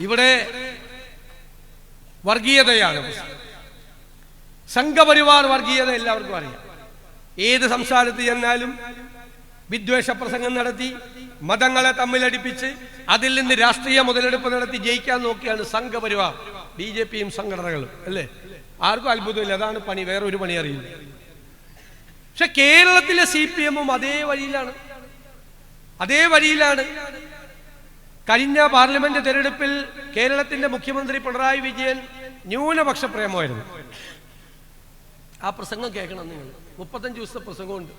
ഇവിടെ വർഗീയതയാണ്. സംഘപരിവാർ വർഗീയത എല്ലാവർക്കും അറിയാം. ഏത് സംസ്ഥാനത്ത് ചെന്നാലും വിദ്വേഷ പ്രസംഗം നടത്തി മതങ്ങളെ തമ്മിലടിപ്പിച്ച് അതിൽ നിന്ന് രാഷ്ട്രീയ മുതലെടുപ്പ് നടത്തി ജയിക്കാൻ നോക്കിയാണ് സംഘപരിവാർ, BJPയും സംഘടനകളും, അല്ലേ? ആർക്കും അത്ഭുതമില്ല, അതാണ് പണി, വേറെ ഒരു പണി അറിയില്ല. പക്ഷെ കേരളത്തിലെ CPMഉം അതേ വഴിയിലാണ്. കഴിഞ്ഞ പാർലമെന്റ് തെരഞ്ഞെടുപ്പിൽ കേരളത്തിന്റെ മുഖ്യമന്ത്രി പിണറായി വിജയൻ ന്യൂനപക്ഷ പ്രേമമായിരുന്നു. ആ പ്രസംഗം കേൾക്കണം നിങ്ങൾ. 35 ദിവസത്തെ പ്രസംഗമുണ്ട്.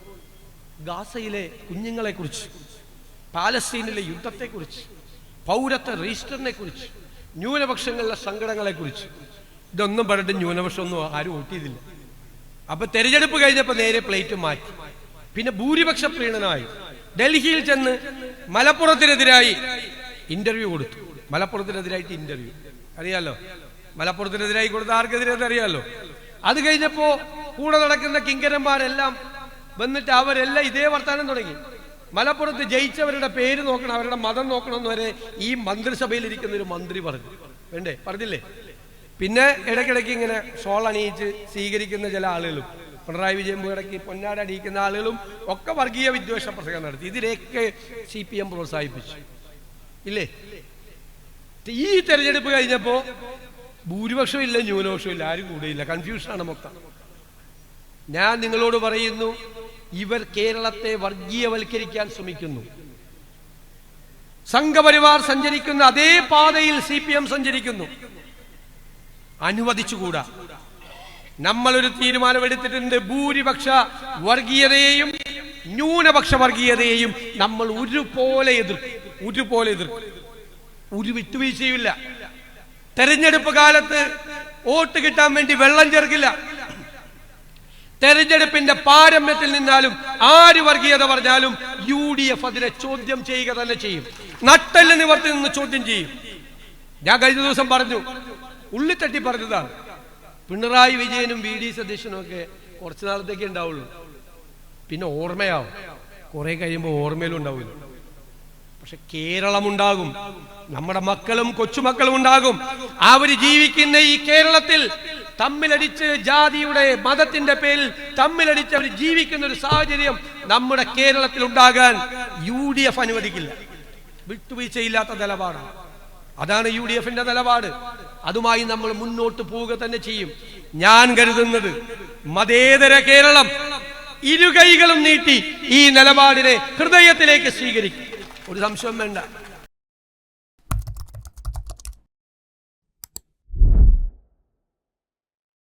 ഗാസയിലെ കുഞ്ഞുങ്ങളെ കുറിച്ച്, പാലസ്തീനിലെ യുദ്ധത്തെക്കുറിച്ച്, പൗരത്വ രജിസ്റ്ററിനെ കുറിച്ച്, ന്യൂനപക്ഷങ്ങളുടെ സങ്കടങ്ങളെ കുറിച്ച്. ഇതൊന്നും പറഞ്ഞിട്ട് ന്യൂനപക്ഷമൊന്നും ആരും വോട്ടിയതില്ല. അപ്പൊ തെരഞ്ഞെടുപ്പ് കഴിഞ്ഞപ്പോ നേരെ പ്ലേറ്റ് മാറ്റി. പിന്നെ ഭൂരിപക്ഷ പ്രീണനായി ഡൽഹിയിൽ ചെന്ന് മലപ്പുറത്തിനെതിരായി ഇന്റർവ്യൂ കൊടുത്തു. മലപ്പുറത്തിനെതിരായിട്ട് ഇന്റർവ്യൂ അറിയാലോ. മലപ്പുറത്തിനെതിരായി കൊടുത്ത ആർക്കെതിരെ അറിയാലോ. അത് കഴിഞ്ഞപ്പോ കൂടെ നടക്കുന്ന കിങ്കരന്മാരെല്ലാം വന്നിട്ട് അവരെല്ലാം ഇതേ വർത്താനം തുടങ്ങി. മലപ്പുറത്ത് ജയിച്ചവരുടെ പേര് നോക്കണം, അവരുടെ മതം നോക്കണമെന്ന് വരെ ഈ മന്ത്രിസഭയിൽ ഇരിക്കുന്ന ഒരു മന്ത്രി പറഞ്ഞു. വേണ്ടേ? പറഞ്ഞില്ലേ? പിന്നെ ഇടയ്ക്കിടയ്ക്ക് ഇങ്ങനെ ഷോൾ അണിയിച്ച് സ്വീകരിക്കുന്ന ചില ആളുകളും, പിണറായി വിജയൻ ഇടയ്ക്ക് പൊന്നാട അണിയിക്കുന്ന ആളുകളും ഒക്കെ വർഗീയ വിദ്വേഷ പ്രസംഗം നടത്തി. ഇതിനെയൊക്കെ CPM പ്രോത്സാഹിപ്പിച്ചു, ഇല്ലേ? ഈ തെരഞ്ഞെടുപ്പ് കഴിഞ്ഞപ്പോ ഭൂരിപക്ഷം ഇല്ല, ന്യൂനപക്ഷം ഇല്ല, ആരും കൂടെയില്ല, കൺഫ്യൂഷനാണ് മൊത്തം. ഞാൻ നിങ്ങളോട് പറയുന്നു, ഇവർ കേരളത്തെ വർഗീയവൽക്കരിക്കാൻ ശ്രമിക്കുന്നു. സംഘപരിവാർ സഞ്ചരിക്കുന്ന അതേ പാതയിൽ CPM സഞ്ചരിക്കുന്നു. അനുവദിച്ചുകൂടാ. നമ്മളൊരു തീരുമാനമെടുത്തിട്ടുണ്ട്. ഭൂരിപക്ഷ വർഗീയതയെയും ന്യൂനപക്ഷ വർഗീയതയെയും നമ്മൾ ഒരുപോലെ എതിർക്കും. ഒരു വിട്ടുവീഴ്ചയുമില്ല. തെരഞ്ഞെടുപ്പ് കാലത്ത് വോട്ട് കിട്ടാൻ വേണ്ടി വെള്ളം ചേർക്കില്ല. തെരഞ്ഞെടുപ്പിന്റെ പാരമ്യത്തിൽ നിന്നാലും ആര് വർഗീയത പറഞ്ഞാലും UDF അതിനെ ചോദ്യം ചെയ്യുക തന്നെ ചെയ്യും. നട്ടെല്ല് നിവർത്തി നിന്ന് ചോദ്യം ചെയ്യും. ഞാൻ കഴിഞ്ഞ ദിവസം പറഞ്ഞു, ഉള്ളിത്തട്ടി പറഞ്ഞതാണ്. പിണറായി വിജയനും VD സതീശനും ഒക്കെ കുറച്ചു നാളത്തേക്ക് ഉണ്ടാവുള്ളൂ. പിന്നെ ഓർമ്മയാവും, കുറെ കഴിയുമ്പോൾ ഓർമ്മയിലും ഉണ്ടാവില്ല. പക്ഷെ കേരളമുണ്ടാകും, നമ്മുടെ മക്കളും കൊച്ചുമക്കളും ഉണ്ടാകും. അവര് ജീവിക്കുന്ന ഈ കേരളത്തിൽ തമ്മിലടിച്ച് ജാതിയുടെ മതത്തിന്റെ പേരിൽ തമ്മിലടിച്ച് അവർ ജീവിക്കുന്ന ഒരു സാഹചര്യം നമ്മുടെ കേരളത്തിൽ ഉണ്ടാകാൻ UDF അനുവദിക്കില്ല. വിട്ടുവീഴ്ചയില്ലാത്ത നിലപാടാണ്. അതാണ് UDFന്റെ നിലപാട്. അതുമായി നമ്മൾ മുന്നോട്ട് പോവുക തന്നെ ചെയ്യും. ഞാൻ കരുതുന്നത് മതേതര കേരളം ഇരുകൈകളും നീട്ടി ഈ നിലപാടിനെ ഹൃദയത്തിലേക്ക് സ്വീകരിക്കും. ഒരു സംശയം വേണ്ട.